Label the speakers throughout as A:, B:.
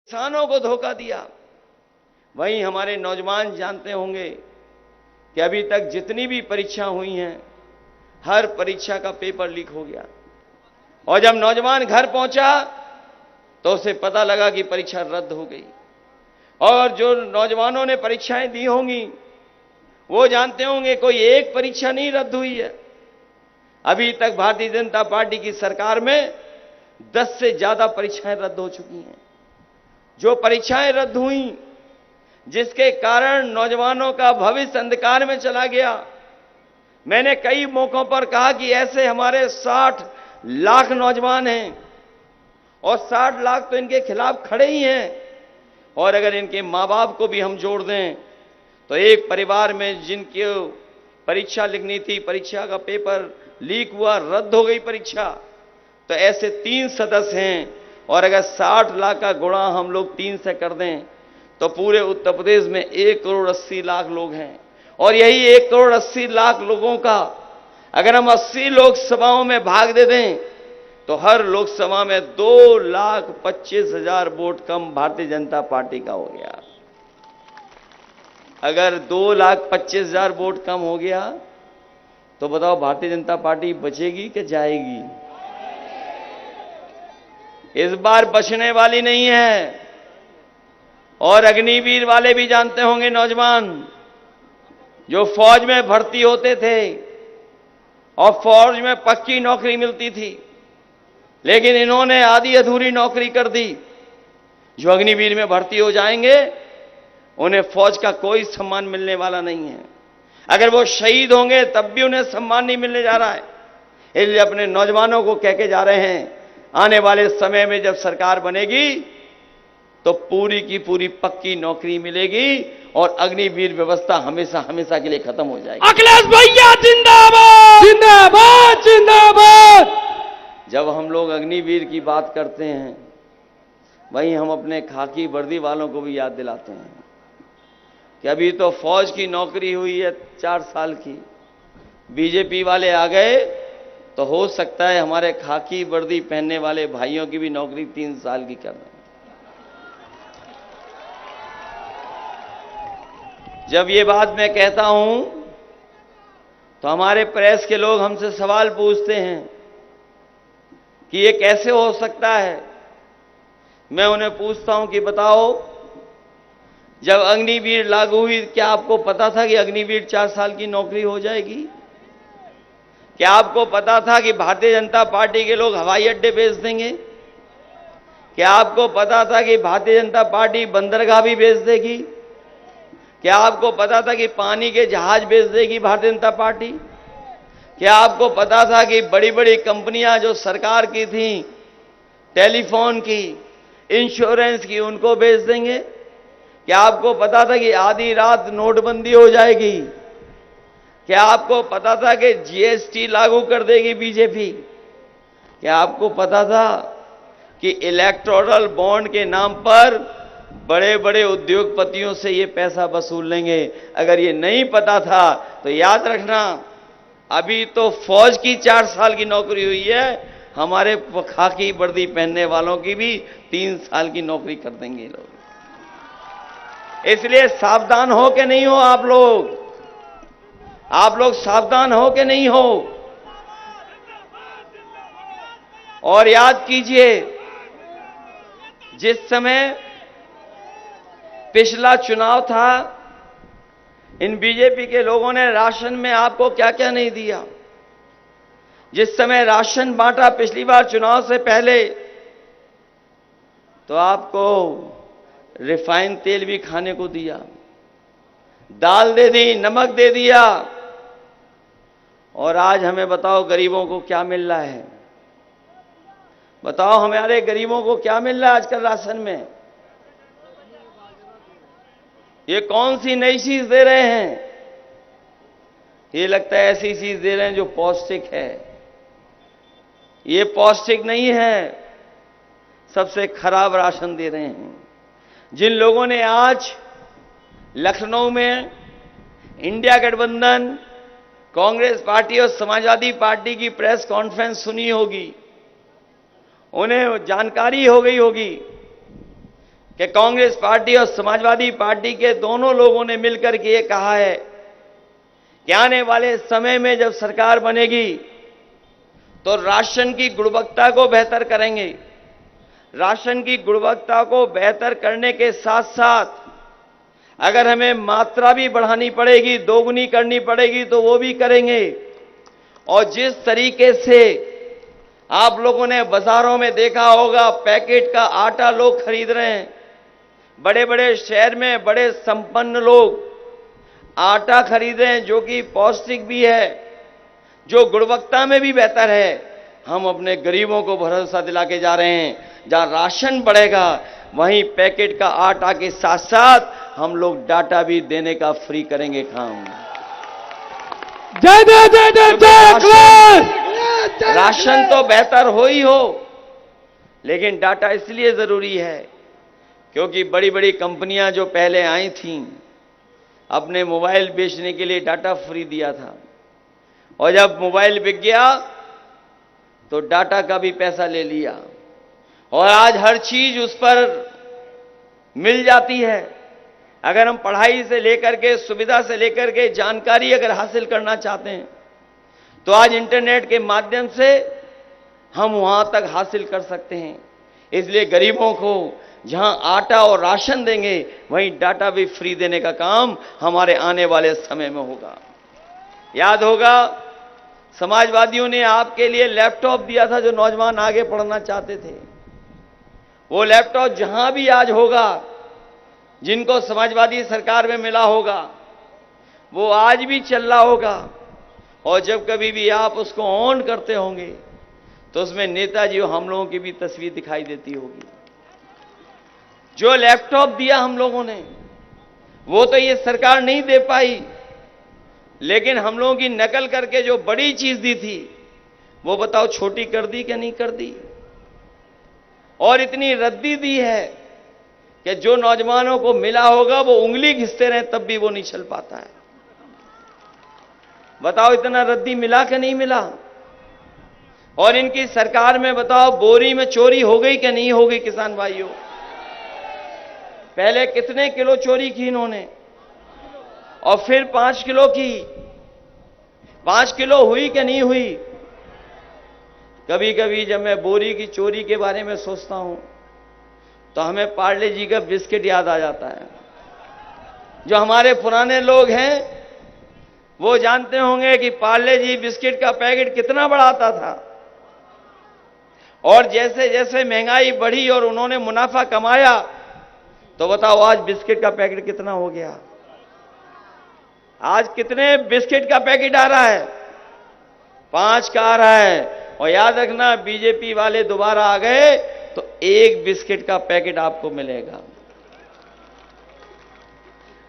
A: किसानों को धोखा दिया। वहीं हमारे नौजवान जानते होंगे कि अभी तक जितनी भी परीक्षा हुई हैं, हर परीक्षा का पेपर लीक हो गया और जब नौजवान घर पहुंचा तो उसे पता लगा कि परीक्षा रद्द हो गई। और जो नौजवानों ने परीक्षाएं दी होंगी वो जानते होंगे कोई एक परीक्षा नहीं रद्द हुई है। अभी तक भारतीय जनता पार्टी की सरकार में 10 से ज्यादा परीक्षाएं रद्द हो चुकी हैं। जो परीक्षाएं रद्द हुई जिसके कारण नौजवानों का भविष्य अंधकार में चला गया। मैंने कई मौकों पर कहा कि ऐसे हमारे 60 लाख नौजवान हैं और 60 लाख तो इनके खिलाफ खड़े ही हैं। और अगर इनके मां बाप को भी हम जोड़ दें तो एक परिवार में जिनकी परीक्षा लिखनी थी, परीक्षा का पेपर लीक हुआ, रद्द हो गई परीक्षा, तो ऐसे 3 सदस्य हैं। और अगर 60 लाख का गुणा हम लोग 3 से कर दें तो पूरे उत्तर प्रदेश में 1 करोड़ 80 लाख लोग हैं। और यही 1 करोड़ 80 लाख लोगों का अगर हम 80 लोकसभाओं में भाग दे दें तो हर लोकसभा में 2,25,000 वोट कम भारतीय जनता पार्टी का हो गया। अगर 2,25,000 वोट कम हो गया तो बताओ भारतीय जनता पार्टी बचेगी कि जाएगी? इस बार बचने वाली नहीं है। और अग्निवीर वाले भी जानते होंगे, नौजवान जो फौज में भर्ती होते थे और फौज में पक्की नौकरी मिलती थी, लेकिन इन्होंने आधी अधूरी नौकरी कर दी। जो अग्निवीर में भर्ती हो जाएंगे उन्हें फौज का कोई सम्मान मिलने वाला नहीं है। अगर वो शहीद होंगे तब भी उन्हें सम्मान नहीं मिलने जा रहा है। इसलिए अपने नौजवानों को कह के जा रहे हैं, आने वाले समय में जब सरकार बनेगी तो पूरी की पूरी पक्की नौकरी मिलेगी और अग्निवीर व्यवस्था हमेशा हमेशा के लिए खत्म हो जाएगी।
B: अखिलेश भैया जिंदाबाद जिंदाबाद जिंदाबाद।
A: जब हम लोग अग्निवीर की बात करते हैं वहीं हम अपने खाकी वर्दी वालों को भी याद दिलाते हैं कि अभी तो फौज की नौकरी हुई है 4 साल की, बीजेपी वाले आ गए तो हो सकता है हमारे खाकी वर्दी पहनने वाले भाइयों की भी नौकरी 3 साल की कर दें। जब ये बात मैं कहता हूं तो हमारे प्रेस के लोग हमसे सवाल पूछते हैं कि ये कैसे हो सकता है। मैं उन्हें पूछता हूं कि बताओ, जब अग्निवीर लागू हुई क्या आपको पता था कि अग्निवीर 4 साल की नौकरी हो जाएगी? क्या आपको पता था कि भारतीय जनता पार्टी के लोग हवाई अड्डे बेच देंगे? क्या आपको पता था कि भारतीय जनता पार्टी बंदरगाह भी बेच देगी? क्या आपको पता था कि पानी के जहाज बेच देगी भारतीय जनता पार्टी? क्या आपको पता था कि बड़ी बड़ी कंपनियां जो सरकार की थी, टेलीफोन की, इंश्योरेंस की, उनको बेच देंगे? क्या आपको पता था कि आधी रात नोटबंदी हो जाएगी? क्या आपको पता था कि जीएसटी लागू कर देगी बीजेपी? क्या आपको पता था कि इलेक्टोरल बॉन्ड के नाम पर बड़े बड़े उद्योगपतियों से ये पैसा वसूल लेंगे? अगर ये नहीं पता था तो याद रखना, अभी तो फौज की 4 साल की नौकरी हुई है, हमारे खाकी वर्दी पहनने वालों की भी 3 साल की नौकरी कर देंगे लोग। इसलिए सावधान हो के नहीं हो आप लोग सावधान हो के नहीं हो। और याद कीजिए, जिस समय पिछला चुनाव था, इन बीजेपी के लोगों ने राशन में आपको क्या क्या नहीं दिया। जिस समय राशन बांटा पिछली बार चुनाव से पहले, तो आपको रिफाइंड तेल भी खाने को दिया, दाल दे दी, नमक दे दिया। और आज हमें बताओ गरीबों को क्या मिल रहा है? बताओ हमारे गरीबों को क्या मिल रहा है आजकल राशन में? ये कौन सी नई चीज दे रहे हैं? ये लगता है ऐसी चीज दे रहे हैं जो पौष्टिक है। ये पौष्टिक नहीं है, सबसे खराब राशन दे रहे हैं। जिन लोगों ने आज लखनऊ में इंडिया गठबंधन, कांग्रेस पार्टी और समाजवादी पार्टी की प्रेस कॉन्फ्रेंस सुनी होगी, उन्हें जानकारी हो गई होगी कि कांग्रेस पार्टी और समाजवादी पार्टी के दोनों लोगों ने मिलकर के ये कहा है कि आने वाले समय में जब सरकार बनेगी तो राशन की गुणवत्ता को बेहतर करेंगे। राशन की गुणवत्ता को बेहतर करने के साथ साथ अगर हमें मात्रा भी बढ़ानी पड़ेगी, दोगुनी करनी पड़ेगी, तो वो भी करेंगे। और जिस तरीके से आप लोगों ने बाजारों में देखा होगा, पैकेट का आटा लोग खरीद रहे हैं। बड़े बड़े शहर में बड़े संपन्न लोग आटा खरीद रहे हैं जो कि पौष्टिक भी है, जो गुणवत्ता में भी बेहतर है। हम अपने गरीबों को भरोसा दिला के जा रहे हैं, जहां राशन बढ़ेगा वहीं पैकेट का आटा के साथ साथ हम लोग डाटा भी देने का फ्री करेंगे काम।
B: जय जय जय जय जय।
A: राशन तो बेहतर हो ही हो, लेकिन डाटा इसलिए जरूरी है क्योंकि बड़ी बड़ी कंपनियां जो पहले आई थीं, अपने मोबाइल बेचने के लिए डाटा फ्री दिया था, और जब मोबाइल बिक गया तो डाटा का भी पैसा ले लिया, और आज हर चीज उस पर मिल जाती है। अगर हम पढ़ाई से लेकर के, सुविधा से लेकर के जानकारी अगर हासिल करना चाहते हैं तो आज इंटरनेट के माध्यम से हम वहां तक हासिल कर सकते हैं। इसलिए गरीबों को जहां आटा और राशन देंगे वहीं डाटा भी फ्री देने का काम हमारे आने वाले समय में होगा। याद होगा, समाजवादियों ने आपके लिए लैपटॉप दिया था जो नौजवान आगे पढ़ना चाहते थे। वो लैपटॉप जहां भी आज होगा, जिनको समाजवादी सरकार में मिला होगा, वो आज भी चल रहा होगा। और जब कभी भी आप उसको ऑन करते होंगे तो उसमें नेताजी और हम लोगों की भी तस्वीर दिखाई देती होगी। जो लैपटॉप दिया हम लोगों ने वो तो ये सरकार नहीं दे पाई, लेकिन हम लोगों की नकल करके जो बड़ी चीज दी थी वो बताओ छोटी कर दी क्या नहीं कर दी। और इतनी रद्दी दी है कि जो नौजवानों को मिला होगा वो उंगली घिसते रहे तब भी वो नहीं चल पाता है। बताओ इतना रद्दी मिला कि नहीं मिला। और इनकी सरकार में बताओ बोरी में चोरी हो गई कि नहीं हो गई। किसान भाइयों, पहले कितने किलो चोरी की इन्होंने, और फिर 5 किलो की। 5 किलो हुई कि नहीं हुई। कभी कभी जब मैं बोरी की चोरी के बारे में सोचता हूं तो हमें पार्ले जी का बिस्किट याद आ जाता है। जो हमारे पुराने लोग हैं वो जानते होंगे कि पार्ले जी बिस्किट का पैकेट कितना बड़ा आता था, और जैसे जैसे महंगाई बढ़ी और उन्होंने मुनाफा कमाया तो बताओ आज बिस्किट का पैकेट कितना हो गया। आज कितने बिस्किट का पैकेट आ रहा है? 5 का आ रहा है। और याद रखना, बीजेपी वाले दोबारा आ गए तो 1 बिस्किट का पैकेट आपको मिलेगा।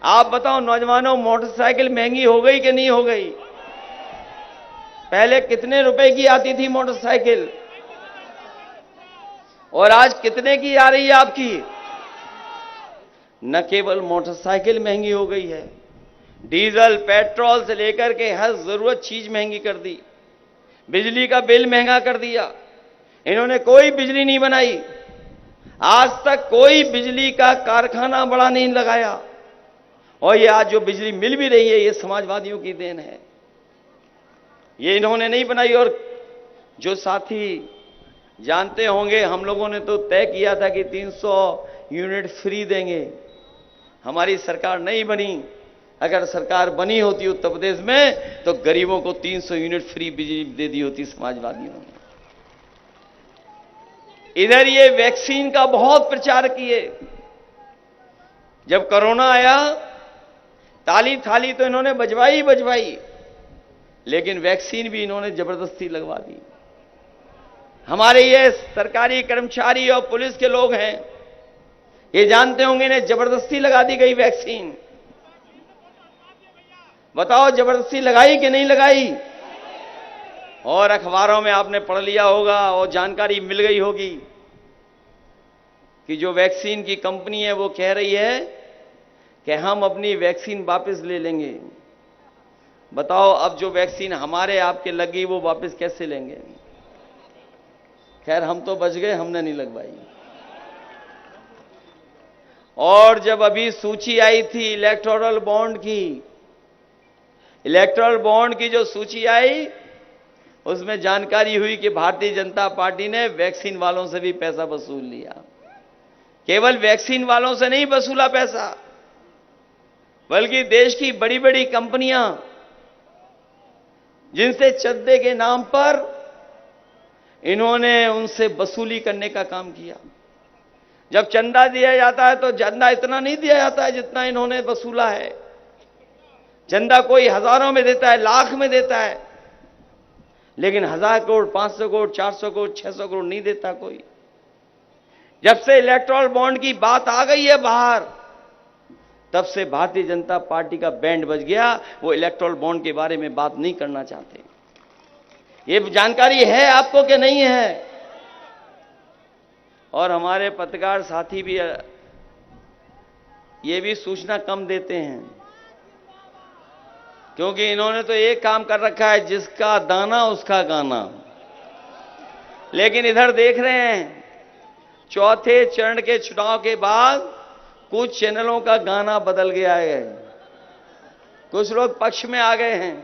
A: आप बताओ नौजवानों, मोटरसाइकिल महंगी हो गई कि नहीं हो गई। पहले कितने रुपए की आती थी मोटरसाइकिल, और आज कितने की आ रही है आपकी। न केवल मोटरसाइकिल महंगी हो गई है, डीजल पेट्रोल से लेकर के हर जरूरत चीज महंगी कर दी। बिजली का बिल महंगा कर दिया। इन्होंने कोई बिजली नहीं बनाई, आज तक कोई बिजली का कारखाना बड़ा नहीं लगाया, और ये आज जो बिजली मिल भी रही है ये समाजवादियों की देन है। ये इन्होंने नहीं बनाई। और जो साथी जानते होंगे, हम लोगों ने तो तय किया था कि 300 यूनिट फ्री देंगे। हमारी सरकार नहीं बनी। अगर सरकार बनी होती उत्तर प्रदेश में तो गरीबों को 300 यूनिट फ्री बिजली दे दी होती समाजवादियों ने। इधर ये वैक्सीन का बहुत प्रचार किए। जब कोरोना आया ताली थाली तो इन्होंने बजवाई, लेकिन वैक्सीन भी इन्होंने जबरदस्ती लगवा दी। हमारे ये सरकारी कर्मचारी और पुलिस के लोग हैं, ये जानते होंगे इन्हें जबरदस्ती लगा दी गई वैक्सीन। बताओ जबरदस्ती लगाई कि नहीं लगाई। और अखबारों में आपने पढ़ लिया होगा और जानकारी मिल गई होगी कि जो वैक्सीन की कंपनी है वो कह रही है कि हम अपनी वैक्सीन वापस ले लेंगे। बताओ अब जो वैक्सीन हमारे आपके लगी वो वापस कैसे लेंगे। खैर हम तो बच गए, हमने नहीं लगवाई। और जब अभी सूची आई थी इलेक्टोरल बॉन्ड की जो सूची आई, उसमें जानकारी हुई कि भारतीय जनता पार्टी ने वैक्सीन वालों से भी पैसा वसूल लिया। केवल वैक्सीन वालों से नहीं वसूला पैसा, बल्कि देश की बड़ी बड़ी कंपनियां जिनसे चंदे के नाम पर इन्होंने उनसे वसूली करने का काम किया। जब चंदा दिया जाता है तो चंदा इतना नहीं दिया जाता है जितना इन्होंने वसूला है। चंदा कोई हजारों में देता है, लाख में देता है, लेकिन 1000 करोड़, 500 करोड़, 400 करोड़, 600 करोड़ नहीं देता कोई। जब से इलेक्टोरल बॉन्ड की बात आ गई है बाहर, तब से भारतीय जनता पार्टी का बैंड बज गया। वो इलेक्टोरल बॉन्ड के बारे में बात नहीं करना चाहते। ये जानकारी है आपको कि नहीं है? और हमारे पत्रकार साथी भी ये भी सूचना कम देते हैं, क्योंकि इन्होंने तो एक काम कर रखा है, जिसका दाना उसका गाना। लेकिन इधर देख रहे हैं, चौथे चरण के चुनाव के बाद कुछ चैनलों का गाना बदल गया है, कुछ लोग पक्ष में आ गए हैं।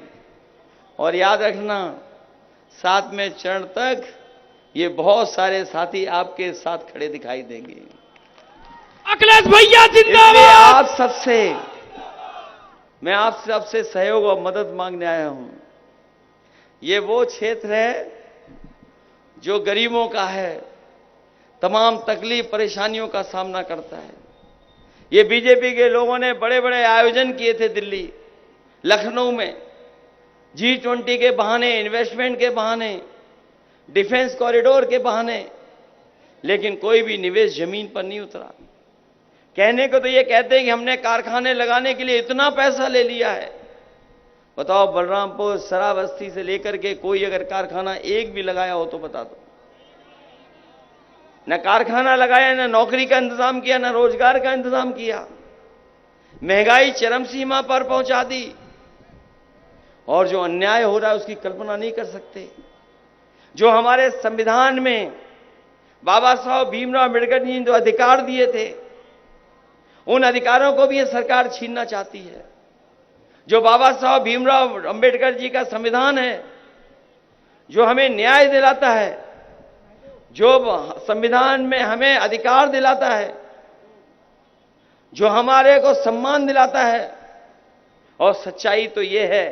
A: और याद रखना, 7वें चरण तक ये बहुत सारे साथी आपके साथ खड़े दिखाई देंगे।
B: अखिलेश भैया जिंदाबाद।
A: मैं आप सबसे सहयोग और मदद मांगने आया हूं। ये वो क्षेत्र है जो गरीबों का है, तमाम तकलीफ परेशानियों का सामना करता है। ये बीजेपी के लोगों ने बड़े बड़े आयोजन किए थे दिल्ली, लखनऊ में, G20 के बहाने, इन्वेस्टमेंट के बहाने, डिफेंस कॉरिडोर के बहाने, लेकिन कोई भी निवेश जमीन पर नहीं उतरा। कहने को तो ये कहते हैं कि हमने कारखाने लगाने के लिए इतना पैसा ले लिया है। बताओ, बलरामपुर, श्रावस्ती से लेकर के कोई अगर कारखाना एक भी लगाया हो तो बता दो। न कारखाना लगाया, न नौकरी का इंतजाम किया, न रोजगार का इंतजाम किया। महंगाई चरम सीमा पर पहुंचा दी, और जो अन्याय हो रहा है उसकी कल्पना नहीं कर सकते। जो हमारे संविधान में बाबा साहब भीमराव अम्बेडकर जी ने जो अधिकार दिए थे, उन अधिकारों को भी ये सरकार छीनना चाहती है। जो बाबा साहब भीमराव अम्बेडकर जी का संविधान है, जो हमें न्याय दिलाता है, जो संविधान में हमें अधिकार दिलाता है, जो हमारे को सम्मान दिलाता है। और सच्चाई तो ये है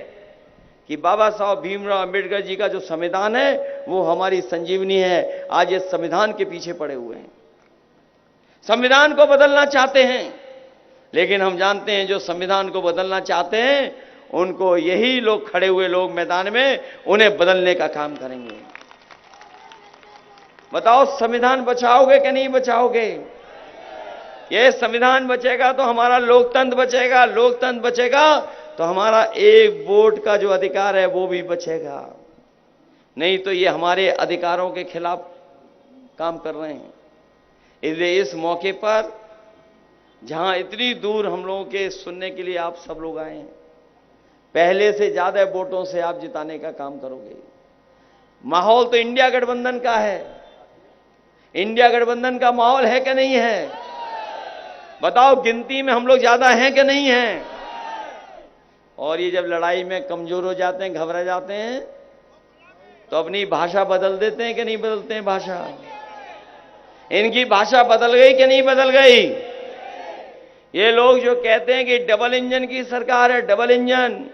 A: कि बाबा साहब भीमराव अम्बेडकर जी का जो संविधान है वो हमारी संजीवनी है। आज इस संविधान के पीछे पड़े हुए हैं, संविधान को बदलना चाहते हैं, लेकिन हम जानते हैं जो संविधान को बदलना चाहते हैं उनको यही लोग, खड़े हुए लोग मैदान में, उन्हें बदलने का काम करेंगे। बताओ, संविधान बचाओगे कि नहीं बचाओगे? ये संविधान बचेगा तो हमारा लोकतंत्र बचेगा, लोकतंत्र बचेगा तो हमारा एक वोट का जो अधिकार है वो भी बचेगा। नहीं तो ये हमारे अधिकारों के खिलाफ काम कर रहे हैं। इसलिए इस मौके पर, जहां इतनी दूर हम लोगों के सुनने के लिए आप सब लोग आए हैं, पहले से ज्यादा वोटों से आप जिताने का काम करोगे। माहौल तो इंडिया गठबंधन का है। इंडिया गठबंधन का माहौल है कि नहीं है? बताओ, गिनती में हम लोग ज्यादा हैं कि नहीं हैं? और ये जब लड़ाई में कमजोर हो जाते हैं, घबरा जाते हैं, तो अपनी भाषा बदल देते हैं कि नहीं बदलते हैं भाषा? इनकी भाषा बदल गई कि नहीं बदल गई? ये लोग जो कहते हैं कि डबल इंजन की सरकार है, डबल इंजन,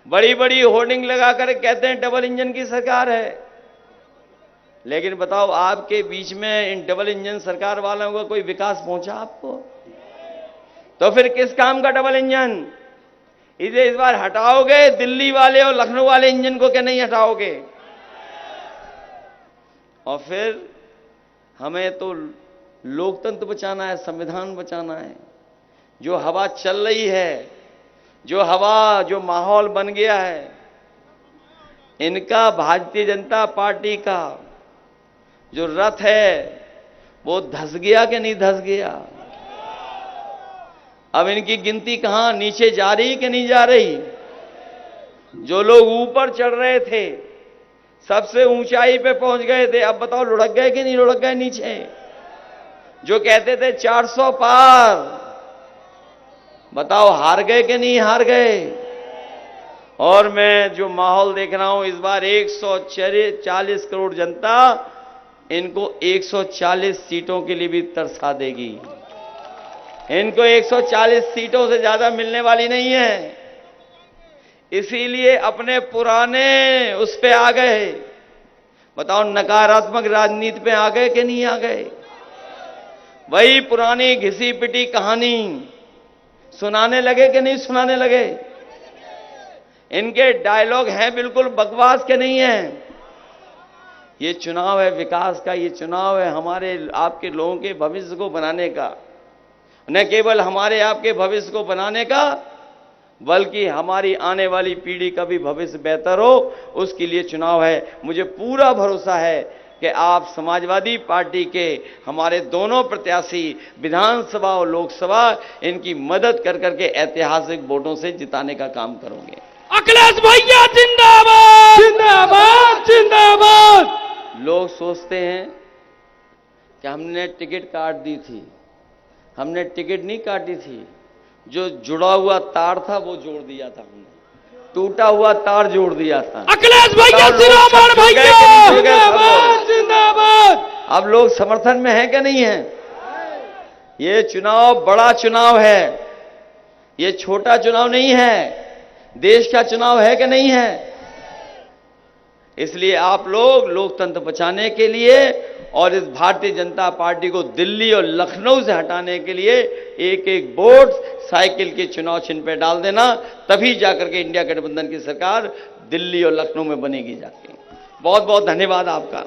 A: बड़ी बड़ी होर्डिंग लगाकर कहते हैं डबल इंजन की सरकार है। लेकिन बताओ, आपके बीच में इन डबल इंजन सरकार वालों का कोई विकास पहुंचा आपको? तो फिर किस काम का डबल इंजन? इसे इस बार हटाओगे दिल्ली वाले और लखनऊ वाले इंजन को, क्या नहीं हटाओगे? और फिर हमें तो लोकतंत्र बचाना है, संविधान बचाना है। जो हवा चल रही है, जो माहौल बन गया है, इनका, भारतीय जनता पार्टी का जो रथ है वो धस गया कि नहीं धस गया? अब इनकी गिनती कहां, नीचे जा रही कि नहीं जा रही? जो लोग ऊपर चढ़ रहे थे, सबसे ऊंचाई पे पहुंच गए थे, अब बताओ लुढ़क गए कि नहीं लुढ़क गए नीचे? जो कहते थे 400 पार, बताओ हार गए कि नहीं हार गए? और मैं जो माहौल देख रहा हूं, इस बार 140 करोड़ जनता इनको 140 सीटों के लिए भी तरसा देगी। इनको 140 सीटों से ज्यादा मिलने वाली नहीं है। इसीलिए अपने पुराने उस पे आ गए। बताओ नकारात्मक राजनीति पे आ गए कि नहीं आ गए? वही पुरानी घिसी पिटी कहानी सुनाने लगे कि नहीं सुनाने लगे? इनके डायलॉग हैं बिल्कुल बकवास के नहीं है। ये चुनाव है विकास का, ये चुनाव है हमारे आपके लोगों के भविष्य को बनाने का। न केवल हमारे आपके भविष्य को बनाने का, बल्कि हमारी आने वाली पीढ़ी का भी भविष्य बेहतर हो, उसके लिए चुनाव है। मुझे पूरा भरोसा है कि आप समाजवादी पार्टी के हमारे दोनों प्रत्याशी विधानसभा और लोकसभा इनकी मदद कर करके ऐतिहासिक वोटों से जिताने का काम करोगे।
B: अखिलेश भैया जिंदाबाद जिंदाबाद जिंदाबाद।
A: लोग सोचते हैं कि हमने टिकट काट दी थी। हमने टिकट नहीं काटी थी, जो जुड़ा हुआ तार था वो जोड़ दिया था हमने, टूटा हुआ तार जोड़ दिया था।
B: अखिलेश भैया जिंदाबाद भैया जिंदाबाद जिंदाबाद।
A: अब लोग समर्थन में हैं कि नहीं है? ये चुनाव बड़ा चुनाव है, ये छोटा चुनाव नहीं है, देश का चुनाव है कि नहीं है? इसलिए आप लोग लोकतंत्र बचाने के लिए और इस भारतीय जनता पार्टी को दिल्ली और लखनऊ से हटाने के लिए एक एक वोट साइकिल के चुनाव चिन्ह पे डाल देना, तभी जाकर के इंडिया गठबंधन की सरकार दिल्ली और लखनऊ में बनेगी जाके। बहुत बहुत धन्यवाद आपका।